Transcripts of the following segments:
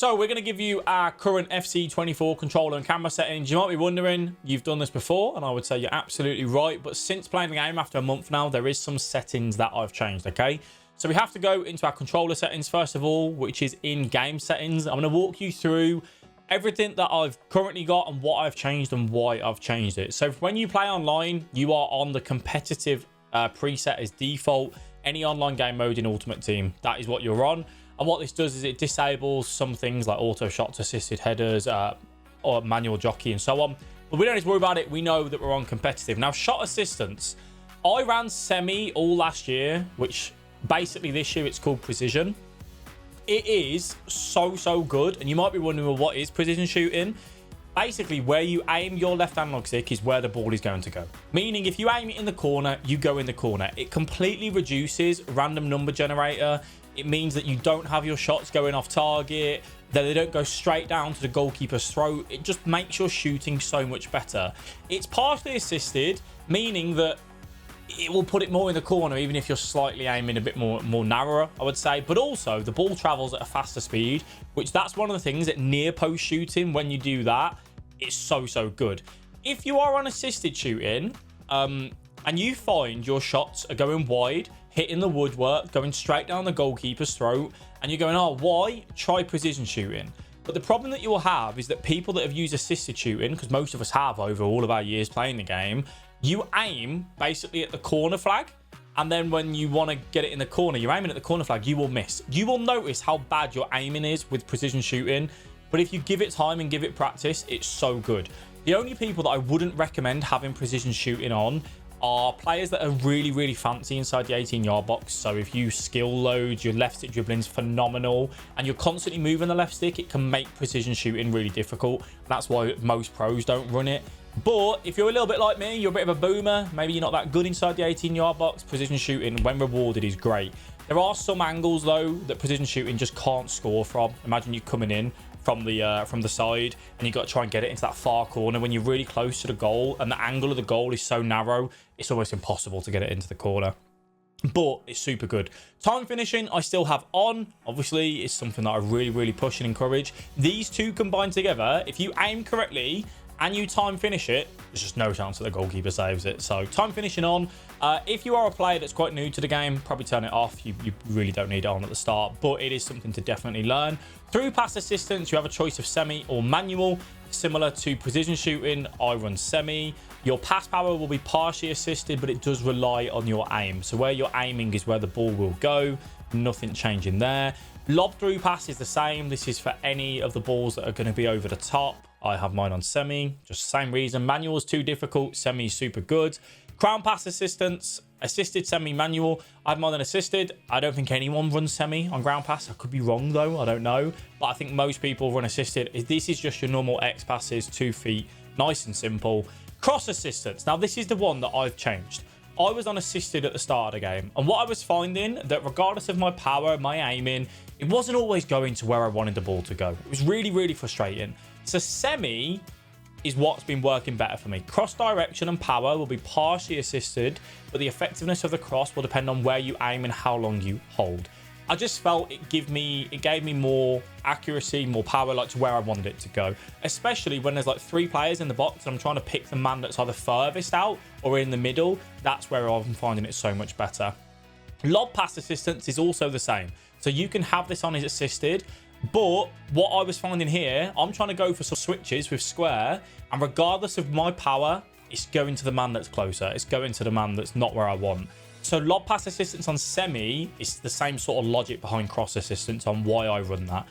So we're going to give you our current FC24 controller and camera settings. You might be wondering, you've done this before, and I would say you're absolutely right. But since playing the game after a month now, there is some settings that I've changed, okay? So we have to go into our controller settings first of all, which is in-game settings. I'm going to walk you through everything that I've currently got and what I've changed and why I've changed it. So when you play online, you are on the competitive preset as default. Any online game mode in Ultimate Team, that is what you're on. And what this does is it disables some things like auto shots, assisted headers, or manual jockey and so on. But we don't need to worry about it. We know that we're on competitive. Now, shot assistance. I ran semi all last year, which basically this year it's called precision. It is so good. And you might be wondering, well, what is precision shooting? Basically, where you aim your left analog stick is where the ball is going to go. Meaning, if you aim it in the corner, you go in the corner. It completely reduces random number generator. It means that you don't have your shots going off target, that they don't go straight down to the goalkeeper's throat. It just makes your shooting so much better. It's partially assisted, meaning that it will put it more in the corner, even if you're slightly aiming a bit more narrower, I would say. But also, the ball travels at a faster speed, which that's one of the things at near post shooting. When you do that, it's so good. If you are on assisted shooting, and you find your shots are going wide, hitting the woodwork, going straight down the goalkeeper's throat, and you're going, oh, why? Try precision shooting. But the problem that you will have is that people that have used assisted shooting, because most of us have over all of our years playing the game, you aim basically at the corner flag, and then when you want to get it in the corner, you're aiming at the corner flag, you will miss. You will notice how bad your aiming is with precision shooting, but if you give it time and give it practice, it's so good. The only people that I wouldn't recommend having precision shooting on are players that are really fancy inside the 18-yard box. So if you skill load, your left stick dribbling is phenomenal, and you're constantly moving the left stick, it can make precision shooting really difficult. That's why most pros don't run it. But if you're a little bit like me, you're a bit of a boomer, maybe you're not that good inside the 18-yard box, precision shooting, when rewarded, is great. There are some angles, though, that precision shooting just can't score from. Imagine you coming in from the side, and you've got to try and get it into that far corner when you're really close to the goal, and the angle of the goal is so narrow, it's almost impossible to get it into the corner. But it's super good. Time finishing, I still have on. Obviously, it's something that I really push and encourage. These two combined together, if you aim correctly and you time finish it, there's just no chance that the goalkeeper saves it. So time finishing on. If you are a player that's quite new to the game, probably turn it off. You really don't need it on at the start, but it is something to definitely learn. Through pass assistance, you have a choice of semi or manual. Similar to precision shooting, I run semi. Your pass power will be partially assisted, but it does rely on your aim. So where you're aiming is where the ball will go. Nothing changing there. Lob through pass is the same. This is for any of the balls that are going to be over the top. I have mine on semi, just the same reason. Manual is too difficult, semi is super good. Crown pass assistance, assisted, semi, manual. I have mine on assisted. I don't think anyone runs semi on ground pass. I could be wrong though, I don't know. But I think most people run assisted. This is just your normal X passes, 2 feet, nice and simple. Cross assistance, now this is the one that I've changed. I was on assisted at the start of the game, and what I was finding, that regardless of my power, my aiming, it wasn't always going to where I wanted the ball to go. It was really frustrating. So semi is what's been working better for me. Cross direction and power will be partially assisted, but the effectiveness of the cross will depend on where you aim and how long you hold. I just felt it gave me more accuracy, more power, like to where I wanted it to go. Especially when there's like 3 players in the box and I'm trying to pick the man that's either furthest out or in the middle. That's where I'm finding it so much better. Lob pass assistance is also the same. So you can have this on as assisted, but what I was finding here, I'm trying to go for some switches with square, and regardless of my power, it's going to the man that's closer. It's going to the man that's not where I want. So lob pass assistance on semi is the same sort of logic behind cross assistance on why I run that.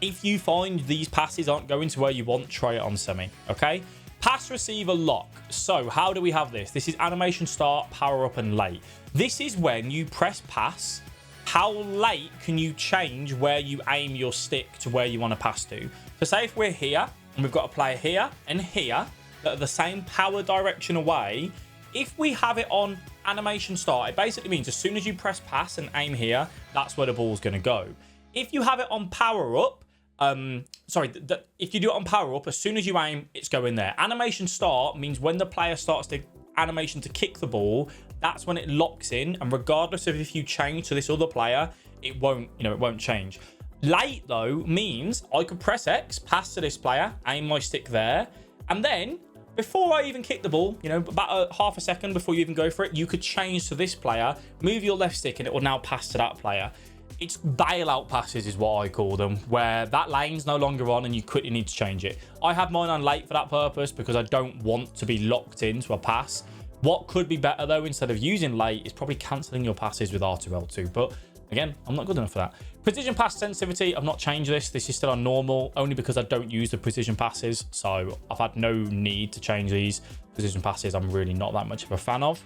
If you find these passes aren't going to where you want, try it on semi, okay? Pass receiver lock. So how do we have this? This is animation start, power up, and late. This is when you press pass. How late can you change where you aim your stick to where you want to pass to? So say if we're here and we've got a player here and here that are the same power direction away, if we have it on animation start, it basically means as soon as you press pass and aim here, that's where the ball's going to go. If you have it on power up, if you do it on power up, as soon as you aim, it's going there. Animation start means when the player starts the animation to kick the ball, that's when it locks in, and regardless of if you change to this other player, it won't change. Late, though, means I could press X, pass to this player, aim my stick there, and then before I even kick the ball, you know, about half a second before you even go for it, you could change to this player, move your left stick, and it will now pass to that player. It's bailout passes is what I call them, where that lane's no longer on and you quickly need to change it. I have mine on late for that purpose because I don't want to be locked into a pass. What could be better, though, instead of using late, is probably cancelling your passes with R2, L2. But again, I'm not good enough for that. Precision pass sensitivity, I've not changed this. This is still on normal, only because I don't use the precision passes. So I've had no need to change these. Precision passes, I'm really not that much of a fan of.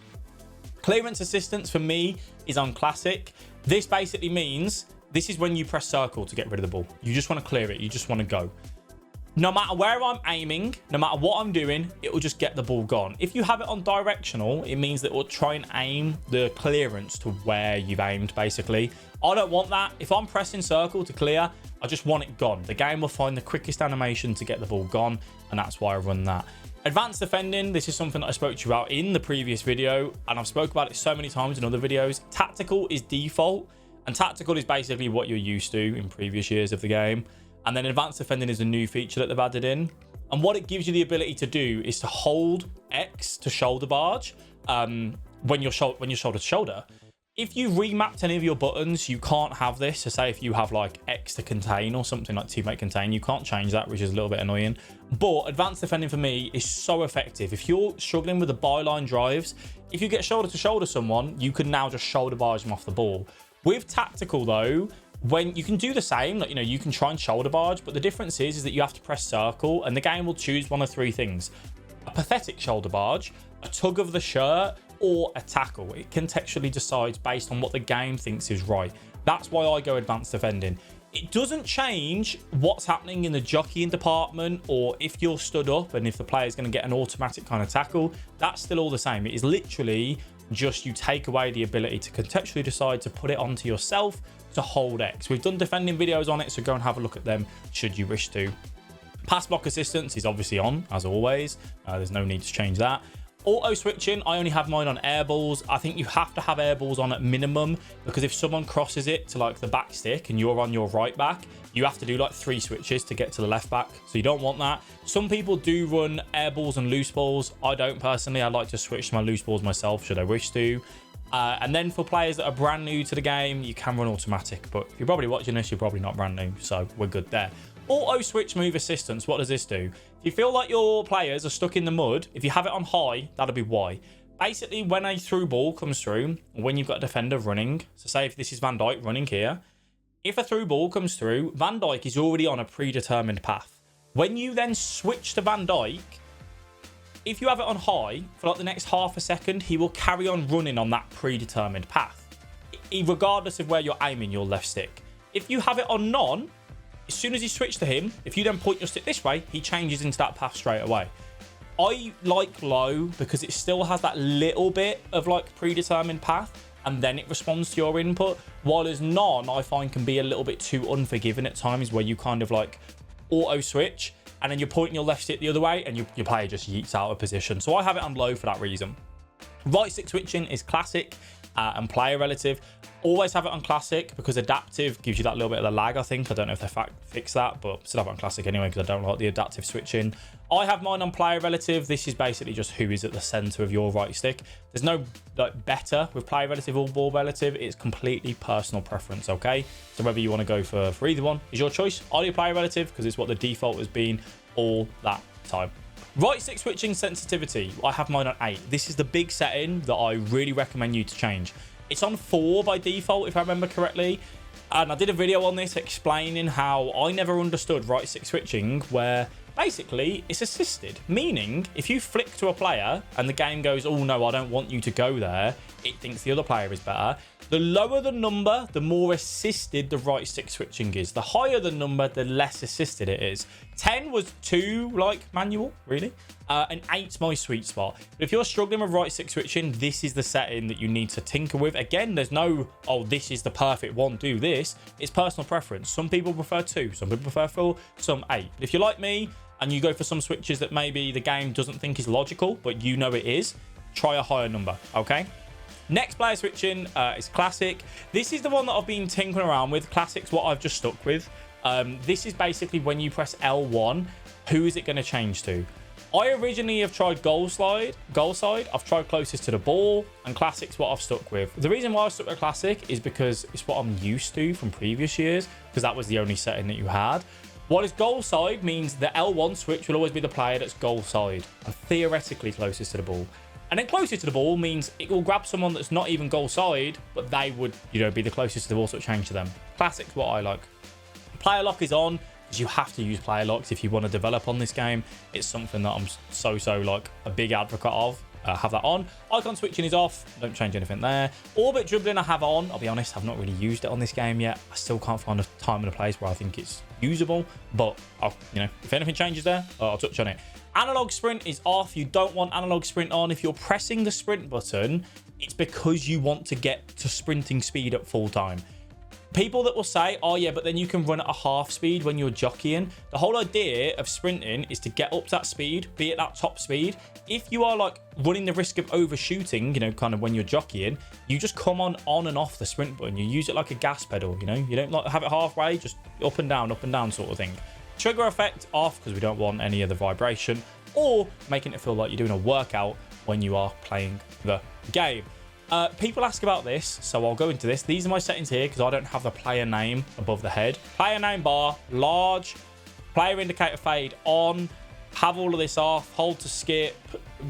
Clearance assistance for me is on classic. This basically means this is when you press circle to get rid of the ball. You just want to clear it. You just want to go. No matter where I'm aiming, no matter what I'm doing, it will just get the ball gone. If you have it on directional, it means that it will try and aim the clearance to where you've aimed, basically. I don't want that. If I'm pressing circle to clear, I just want it gone. The game will find the quickest animation to get the ball gone, and that's why I run that. Advanced defending, this is something that I spoke to you about in the previous video, and I've spoke about it so many times in other videos. Tactical is default, and tactical is basically what you're used to in previous years of the game. And then advanced defending is a new feature that they've added in. And what it gives you the ability to do is to hold X to shoulder barge when you're shoulder to shoulder. If you remapped any of your buttons, you can't have this. So say if you have like X to contain or something like teammate contain, you can't change that, which is a little bit annoying. But advanced defending for me is so effective. If you're struggling with the byline drives, if you get shoulder to shoulder someone, you can now just shoulder barge them off the ball. With tactical though, when you can do the same, like, you know, you can try and shoulder barge, but the difference is that you have to press circle and the game will choose one of three things: a pathetic shoulder barge, a tug of the shirt, or a tackle. It contextually decides based on what the game thinks is right. That's why I go advanced defending. It doesn't change what's happening in the jockeying department, or if you're stood up and if the player's going to get an automatic kind of tackle. That's still all the same. It is literally just you take away the ability to contextually decide to put it onto yourself to hold X. We've done defending videos on it, so go and have a look at them should you wish to. Pass block assistance is obviously on, as always. There's no need to change that. Auto switching, I only have mine on air balls. I think you have to have air balls on at minimum, because if someone crosses it to like the back stick and you're on your right back, you have to do like 3 switches to get to the left back. So you don't want that. Some people do run air balls and loose balls. I don't personally. I like to switch to my loose balls myself should I wish to. And then for players that are brand new to the game, you can run automatic. But if you're probably watching this, you're probably not brand new. So we're good there. Auto switch move assistance. What does this do? If you feel like your players are stuck in the mud, if you have it on high, that'll be why. Basically, when a through ball comes through, when you've got a defender running, so say if this is Van Dijk running here, if a through ball comes through, Van Dijk is already on a predetermined path. When you then switch to Van Dijk, if you have it on high for like the next half a second, he will carry on running on that predetermined path, regardless of where you're aiming your left stick. If you have it on none, as soon as you switch to him, if you then point your stick this way, he changes into that path straight away. I like low because it still has that little bit of like predetermined path, and then it responds to your input. While as none, I find can be a little bit too unforgiving at times, where you kind of like auto switch and then you're pointing your left stick the other way and your player just yeets out of position. So I have it on low for that reason. Right stick switching is classic and player relative. Always have it on classic because adaptive gives you that little bit of the lag, I think. I don't know if they fix that, but still have it on classic anyway because I don't like the adaptive switching. I have mine on player relative. This is basically just who is at the center of your right stick. There's no like better with player relative or ball relative. It's completely personal preference, okay? So whether you want to go for either one is your choice. I do player relative because it's what the default has been all that time. Right stick switching sensitivity, I have mine on 8. This is the big setting that I really recommend you to change. It's on 4 by default, if I remember correctly. And I did a video on this explaining how I never understood right stick switching, where basically it's assisted. Meaning, if you flick to a player and the game goes, oh no, I don't want you to go there, it thinks the other player is better. The lower the number, the more assisted the right stick switching is. The higher the number, the less assisted it is. 10 was too, like, manual, really. And 8's my sweet spot. But if you're struggling with right stick switching, this is the setting that you need to tinker with. Again, there's no, oh, this is the perfect one, do this. It's personal preference. Some people prefer 2, some people prefer 4, some 8. But if you're like me and you go for some switches that maybe the game doesn't think is logical, but you know it is, try a higher number, okay? Next player switching is Classic. This is the one that I've been tinkering around with. Classic's what I've just stuck with. This is basically when you press L1, who is it going to change to? I originally have tried goal side. I've tried closest to the ball, and Classic's what I've stuck with. The reason why I stuck with Classic is because it's what I'm used to from previous years, because that was the only setting that you had. What is goal side means the L1 switch will always be the player that's goal side, and theoretically closest to the ball. And then closest to the ball means it will grab someone that's not even goal side, but they would, be the closest to the ball, so it change to them. Classic's what I like. Player lock is on, because you have to use player locks if you want to develop on this game. It's something that I'm so like a big advocate of. Have that on. Icon switching is off. Don't change anything there. Orbit dribbling I have on. I'll be honest, I've not really used it on this game yet. I still can't find a time and a place where I think it's usable. But if anything changes there, I'll touch on it. Analog sprint is off. You don't want analog sprint on. If you're pressing the sprint button, it's because you want to get to sprinting speed at full time. People that will say, oh yeah, but then you can run at a half speed when you're jockeying. The whole idea of sprinting is to get up to that speed, be at that top speed. If you are like running the risk of overshooting, kind of when you're jockeying, you just come on and off the sprint button. You use it like a gas pedal, you don't like have it halfway, just up and down sort of thing. Trigger effect off, because we don't want any of the vibration, or making it feel like you're doing a workout when you are playing the game. People ask about this, so I'll go into this. These are my settings here because I don't have the player name above the head. Player name bar, large, player indicator fade on, have all of this off, hold to skip,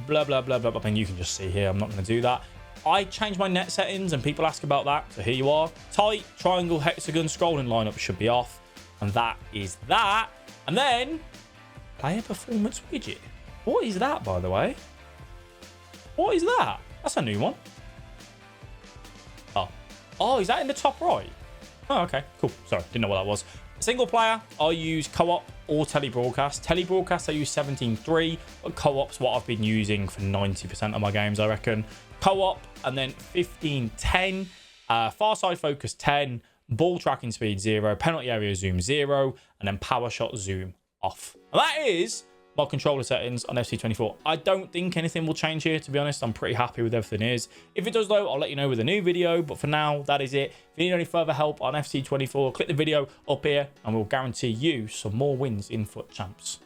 blah, blah, blah, blah. I mean, you can just see here, I'm not going to do that. I change my net settings and people ask about that, so here you are. Tight, triangle, hexagon, scrolling lineup should be off, and that is that. And then, player performance widget. What is that, by the way? What is that? That's a new one. Oh, is that in the top right? Oh, okay, cool. Sorry, didn't know what that was. Single player, I use co-op or telebroadcast. Telebroadcast, I use 17.3, but co-op's what I've been using for 90% of my games, I reckon. Co-op, and then 15.10, far side focus 10, ball tracking speed 0, penalty area zoom 0, and then power shot zoom off. And that is my controller settings on FC24. I don't think anything will change here, to be honest. I'm pretty happy with everything is. If it does though, I'll let you know with a new video, but for now, that is it. If you need any further help on FC24, click the video up here and we'll guarantee you some more wins in FUT Champs.